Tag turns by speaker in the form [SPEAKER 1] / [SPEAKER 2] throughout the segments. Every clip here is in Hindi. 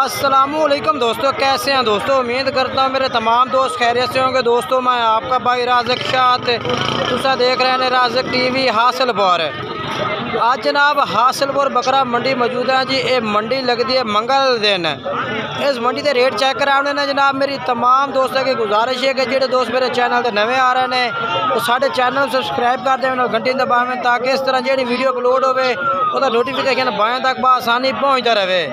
[SPEAKER 1] अस्सलामुअलैकुम दोस्तों, कैसे हैं दोस्तों। उम्मीद करता हूँ मेरे तमाम दोस्त खैरियत से होंगे। दोस्तों मैं आपका भाई राज़िक शाह, तुसा देख रहे हैं राज़िक टीवी हासिलपुर। आज जनाब हासिलपुर बकरा मंडी मौजूद है जी। ये मंडी लगती है मंगल दिन। इस मंडी के रेट चेक कराने ने जनाब मेरी तमाम दोस्तों की गुजारिश है कि जो दोस्त मेरे चैनल से नवे आ रहे हैं तो साढ़े चैनल सब्सक्राइब कर दें, घंटी दबावें ताकि इस तरह जी वीडियो अपलोड होवे उसका नोटिफिकेशन बाएं तक बआसानी पहुँचता रहे।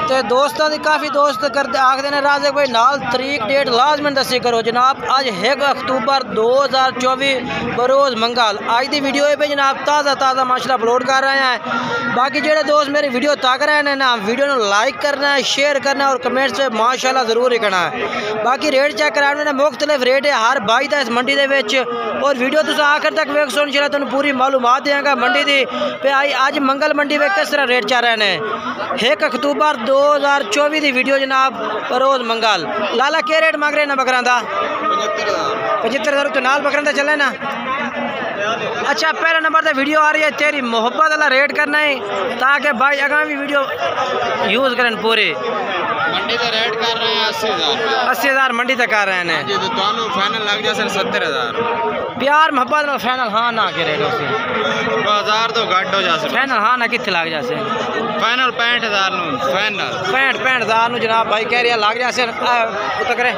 [SPEAKER 1] तो दोस्तों की काफ़ी दोस्त करते आखते हैं राज़िक भाई नाल तरीक डेट लाजमन दसी करो। जनाब अज 1 अक्तूबर 2024 बरोज़ मंगल अज की वीडियो पे जनाब ताज़ा माशाल्लाह अपलोड कर रहे हैं। बाकी जो दोस्त मेरी वीडियो तक रहे हैं ना, वीडियो को लाइक करना है, शेयर करना है और कमेंट से माशाल्लाह ज़रूर ही करना है। बाकी रेट चेक कराने मुख्तलिफ रेट है हर बाई का इस मंडी के। और वीडियो तुम आखिर तक वेख सुन चला तुम पूरी मालूमात देंगे मंडी की पे अज मंगल मंडी में किस तरह रेट चल रहे हैं। 1 अक्तूबर 2024 की वीडियो जनाब रोज़ मंगल। लाला क्या रेट मांग रहे हैं बकरा का? 75,000 तो नाल बकरा चले ना। अच्छा पहले नंबर पर वीडियो आ रही है तेरी मोहब्बत वाला रेट करना है ताकि भाई अगर भी वीडियो यूज़ करें पूरी।
[SPEAKER 2] मंडी का रेट कर रहे हैं 80,000।
[SPEAKER 1] 80,000 मंडी तक कर रहे हैं
[SPEAKER 2] जी, तो दोनों फाइनल लग जाए 70,000।
[SPEAKER 1] प्यार मोहब्बत में फाइनल हाँ ना के रेट उसे
[SPEAKER 2] 1000 तो घट हो जाए।
[SPEAKER 1] फाइनल हाँ ना कितने लग जाए?
[SPEAKER 2] फाइनल 65,000 फाइनल
[SPEAKER 1] 65,000 जनाब भाई कह रही है लग जाए उतरे।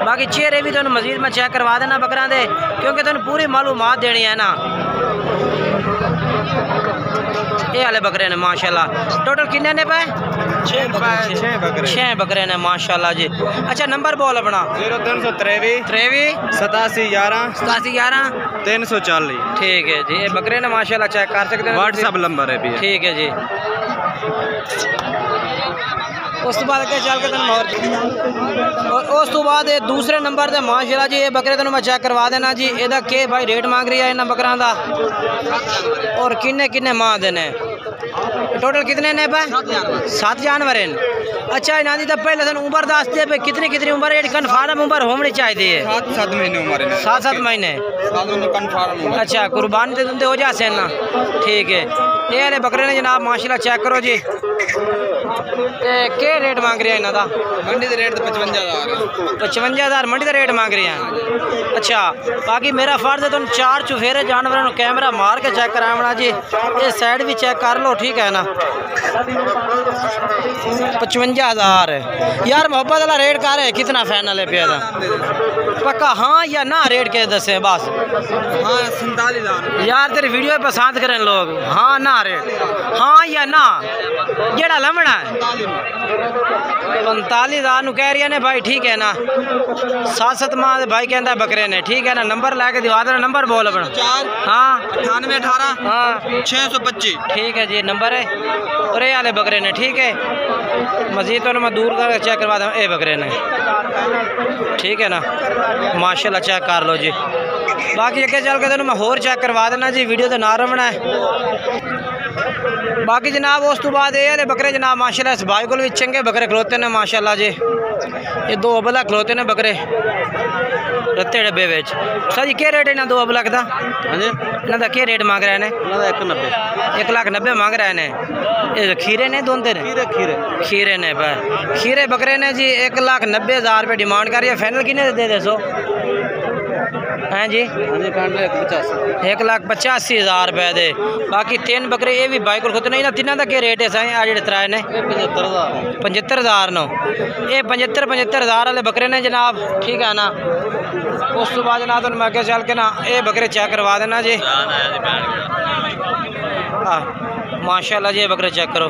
[SPEAKER 1] बाकी चेहरे भी तुम मजीद में चेक करवा देना बकरा दे क्योंकि तुम पूरी मालूमात देनी है ना। ये वाले बकरे ने माशाल्लाह टोटल कितने ने पे? 6 बकरे ने माशाल्लाह जी। अच्छा नंबर बोल अपना।
[SPEAKER 2] 0323 87 11 340।
[SPEAKER 1] ठीक है जी। ये बकरे ने माशाल्लाह चेक कर सकते हैं,
[SPEAKER 2] व्हाट्सएप नंबर है भी।
[SPEAKER 1] ठीक है जी। उस तो बाद चल के और उस तो बाद दूसरे नंबर से माशाल्लाह जी ये बकरे तेन मैं चेक करवा देना जी। एदा के भाई रेट मांग रही है इन्होंने बकरा का और किन्ने किन्ने माह देने टोटल कितने ने पे? 7 जानवर हैं। अच्छा इन्हों की तो पहले तुम उम्र दसते पे कितनी उम्र है? कन्फर्म उम्र होनी चाहिए।
[SPEAKER 2] 7 महीने उम्र है।
[SPEAKER 1] 7 महीने। अच्छा कुर्बानी तो तुमसे हो जाते ना। ठीक है। ये वाले बकरे ने जनाब माशाल्लाह चेक करो जी। क्या रेट मांग रहे हैं इन्हों का?
[SPEAKER 2] मंडी का रेट 55,000।
[SPEAKER 1] 55,000 मंडी का रेट मांग रहे हैं। अच्छा बाकी मेरा फर्ज है तुम 4 चुफेरे जानवरों को कैमरा मार के चेक करावना जी। ये साइड भी चेक कर लो, ठीक है ना। 55,000 यार मोहब्बत वाला रेट कर है कितना फाइनल है पे पक्का हाँ या ना? रेट के दसे बस।
[SPEAKER 2] हाँ 47,000
[SPEAKER 1] यार तेरी वीडियो पसंद करें लोग। हाँ ना रेट हाँ या ना जेड़ा लमना है 45,000 कह रही है ने भाई, ठीक है ना। 7 माह भाई कहता बकरे ने, ठीक है ना। नंबर लैके दिवा देना। नंबर बोल अपना।
[SPEAKER 2] 4
[SPEAKER 1] हाँ
[SPEAKER 2] 98 18
[SPEAKER 1] हाँ
[SPEAKER 2] 625।
[SPEAKER 1] ठीक है जी नंबर है। और ये वाले बकरे ने, ठीक है। मजीद तो मैं दूर कर चेक करवा दूँ। ये बकरे ने, ठीक है ना। माशाल्लाह चेक कर लो जी। बाकी अगे चल के तेन मैं होर चेक करवा देना जी। वीडियो तो ना रवना है। बाकी जनाब उस तो बाद ये बकरे जनाब माशाल्लाह इस भाई को भी चंगे बकरे खलोते हैं माशाल्लाह जी। ये 2 अबला खलोते हैं बकरे रत्ते डब्बे में। सर जी क्या रेट है इन्हें 2 अबला का? हाँ जी इन्हों का क्या रेट मांग रहे हैं? 1,90,000 मांग रहे हैं। ये खीरे ने दोनों ने खीरे ने खीरे बकरे ने जी 1,90,000 रुपये डिमांड कर रही है। फाइनल कितने दे दे सो? हैं जी 1,85,000 रुपये दे। बाकी 3 बकरे ये भी बाइक को खुद नहीं ना। तीनों का क्या रेट है साईं? आ जो त्राए ने 75,000 नो। ये 75,000 वाले बकरे ने जनाब, ठीक है ना। उस तो बाद जनाब मैं आगे चल के ना ये बकरे चेक करवा देना जी। माशाल्लाह जी बकरे चेक करो।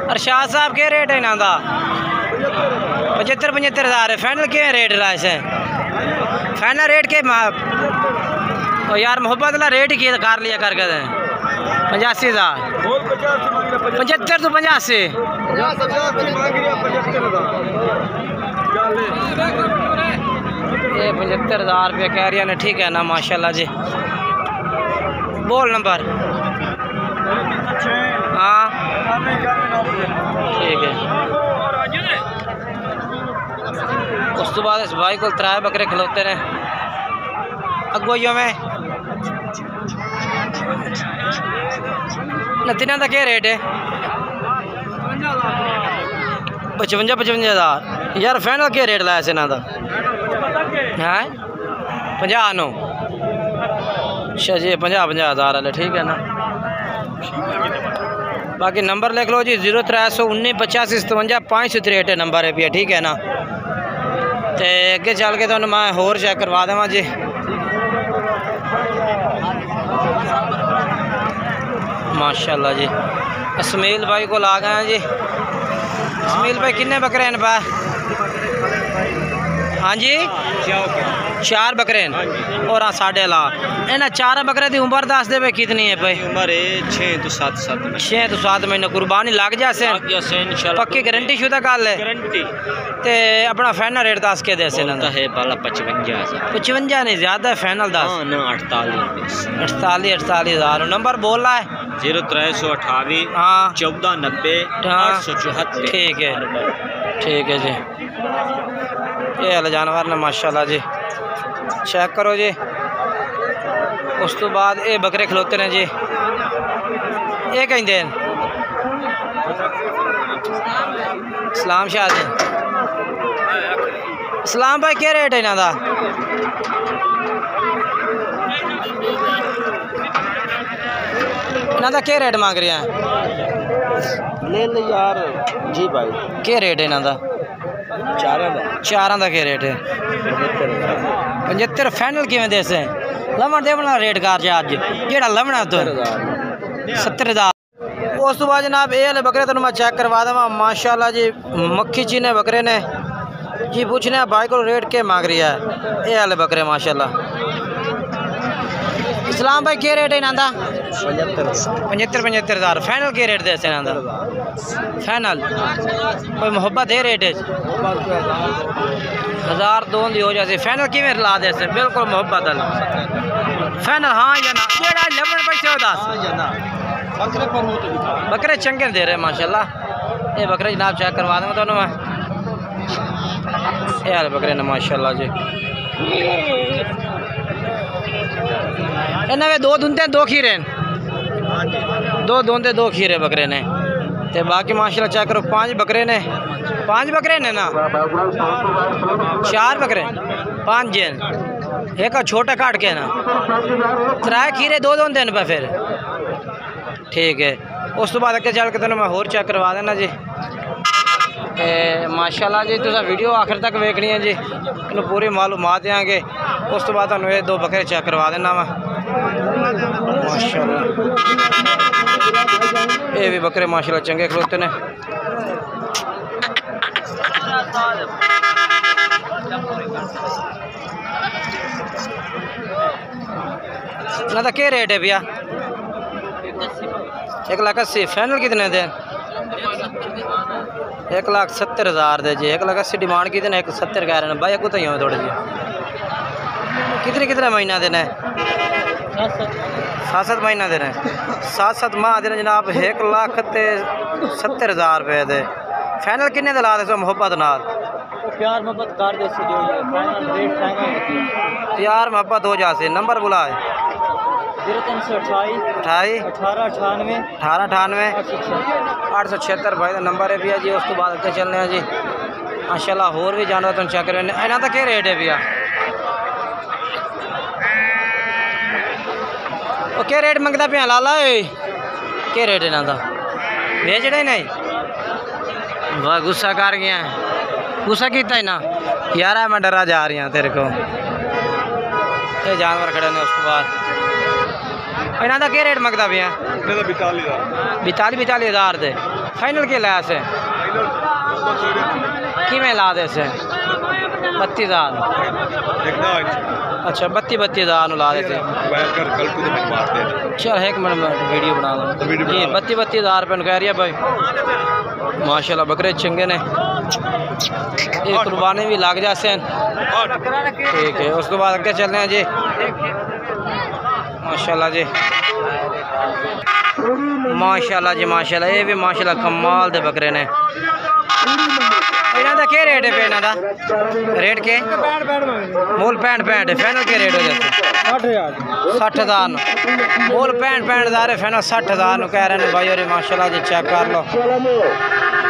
[SPEAKER 1] अरशाद साहब क्या रेट है इन्हों का? 75,000 है। फाइनल क्या रेट रहा है? फाइनल रेट के यार मोहब्बत वाला रेट ही कर लिया करके 85,000 75 तो 85 ये 75,000 रुपये कह रही है ना, ठीक है ना। माशाल्लाह जी बोल नंबर। हाँ ठीक है। उस तो बाद इस भाई को 3 बकरे खलोते ने अगुइयों में। तिना का क्या रेट है? 55,000 यार। फाइनल क्या रेट लाया इन्हों का? है 50 अच्छा जी, 50,000 वाले ठीक है ना। बाकी नंबर लिख लो जी 0319 85 57 563 नंबर है भैया ठीक है ना। तो अगे चल के तो मैं होर चेक करवा देव जी। माशाल्लाह जी इसमाइल भाई को आ गए हैं जी। इसमाइल भाई किन्ने बकरे हैं पा? हाँ जी 4 बकरे हैं और 7.5 इन्हें 4 बकरे की उम्र दस दे कितनी है भाई?
[SPEAKER 2] उम्र है 6 तो 7
[SPEAKER 1] महीने कुर्बानी लग जासे पक्की गारंटी शुदा गल है। ते अपना फाइनल रेट दस के दे है 55 नहीं ज़्यादा फाइनल दस 48,000 नंबर बोल रहा है
[SPEAKER 2] 0328
[SPEAKER 1] हाँ
[SPEAKER 2] 1490 874
[SPEAKER 1] ठीक है जी। ये हल जानवर ने माशाल्लाह जी चेक करो जी। उस तो बाद ये बकरे खलोते ने जी। ये कहते हैं सलाम शाह जी। सलाम भाई क्या रेट है इन्हों का? इन्हों का क्या रेट मांग रहे हैं?
[SPEAKER 2] ले ले यार जी भाई।
[SPEAKER 1] क्या रेट है इन्हों का? चारों का क्या रेट है? 75 फाइनल किमें दे से लवण दे बना रेट कार अज जेड़ा लवना तो 70,000। उस तो बाद जनाब ये वाले बकरे तुम मैं चेक करवा देव माशाल्लाह जी। मक्खी चीने बकरे ने जी। पूछने भाई को रेट के मांग रही है ये वाले बकरे माशाल्लाह। इस्लाम भाई क्या रेट है इन्हों का? 75,000 फाइनल के रेट दे इन्हों का? फाइनल कोई मुहब्बत है रेट 1000 2 दी हो जाती फाइनल किमें ला दे बिल्कुल मुहब्बत फाइनल हाँ या ना। जेड़ा लवण पैसे दस बकरे चंगे दे रहे माशाल्लाह। ये बकरे जनाब चेक करवा दूँगा तो मैं ये हाल बकरे ने माशाल्लाह जी। इन्हें 2 धुंधे 2 खीरे 2 धुंधे 2 खीरे बकरे ने। ते बाकी माशाल्लाह चेक करो 5 बकरे ने 5 बकरे ने ना 4 बकरे 5 जैन एक छोटा काट के ना 3 खीरे 2 धुंधे पे फिर ठीक है। उस तो बाद अगर चल के तो मैं होर चेक करवा देना जी। माशाल्लाह जी तुम वीडियो आखिर तक वेखनी है जी इन पूरी मालूमात देंगे। उस तो बाद ये 2 बकरे चेक करवा देना मैं माशाल्लाह। ये भी बकरे माशाल्लाह चंगे खलोते ने। ना तो क्या रेट है भैया? 1,80,000 फाइनल कितने दे? 1,70,000 दे जी। 1,80,000 डिमांड कितने 1,70 कह रहे हैं भाई। अगू तो ही हो थोड़े जी। कितने महीना देना है? 7 महीना देना 7 माह देना जनाब। 1,70,000 रुपये दे फाइनल किन्ने दे ला दे मुहब्बत नाल?
[SPEAKER 2] प्यार मोहब्बत कर दे जो फाइनल रेट फाइनल
[SPEAKER 1] प्यार मोहब्बत हो जासे। नंबर बुला है
[SPEAKER 2] 0328 1898
[SPEAKER 1] 876 भाई का नंबर है भैया जी। उस तो बाद अगर चलने हैं जी माशाल्लाह। होर भी जानवर तुम चेक करें इन्हों का क्या रेट है भैया? वो क्या रेट मंगता पे लाला क्या रेट इन्हों का? बेचने नहीं वाह गुस्सा कर गया गुस्सा किया ही ना यार। मैं डरा जा रही हूँ तेरे को। ये जानवर खड़े ने। उस तो बाद इन्हों का क्या रेट मंगता पे? 42,000 दे फाइनल के लाया से किमें ला दे से 32,000 अच्छा 32,000 ला देते। चल 1 मिनट वीडियो बना लो जी। 32,000 रुपये कह रही है भाई माशाल्लाह। बकरे चंगे ने ये कुर्बानी भी लग जाते हैं ठीक है। उसके बाद अगर चलने हैं जी माशाल्लाह जी। माशाल्लाह जी माशाल्लाह। ये भी माशाल्लाह कमाल दे बकरे ने इन्हों का क्या रेट है पे इन्हों का रेट के मोल 65 फाइनल के रेट हो जाते 60,000 मोल 65,000 फाइनल 60,000 कह रहे हैं भाई। और माशाल्लाह जी चेक कर लो।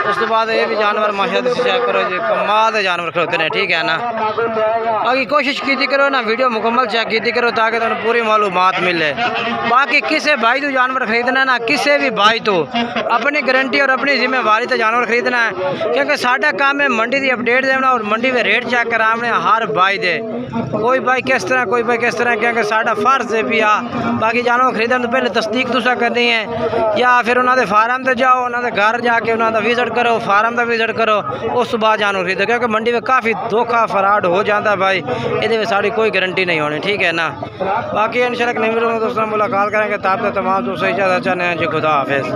[SPEAKER 1] उस तो बाद ये भी जानवर माशाल्लाह चेक करो जी, कमाल के जानवर खड़ोते हैं, ठीक है ना। बाकी कोशिश की करो ना वीडियो मुकम्मल चेक की करो ताकि तुम्हें पूरी मालूमात मिले। बाकी किसी भाई तो जानवर खरीदना ना, किसी भी भाई तो अपनी गारंटी और अपनी जिम्मेवारी तो जानवर खरीदना है, क्योंकि साडा काम है मंडी की अपडेट देना और मंडी में रेट चेक कराने हर भाई दे। कोई भाई किस तरह कोई भाई किस तरह, क्योंकि साडा फर्ज है भी आ। बाकी जानवर खरीदने तो पहले तस्दीक तुसा करनी है, या फिर उन्होंने फार्म से जाओ, उन्होंने घर जाके उन्होंने विजिट करो, फार्म का विजिट करो, उस बाद जानवर खरीदो, क्योंकि मंडी में काफ़ी धोखा फराड हो जाता है भाई। ये साड़ी कोई गारंटी नहीं होनी, ठीक है ना। बाकी इंशाल्लाह नई वीडियो में दोस्तों मुलाकात करेंगे। तब तक तमाम दोस्तों इजाज़त चाहते हैं जी, खुदा हाफिज़।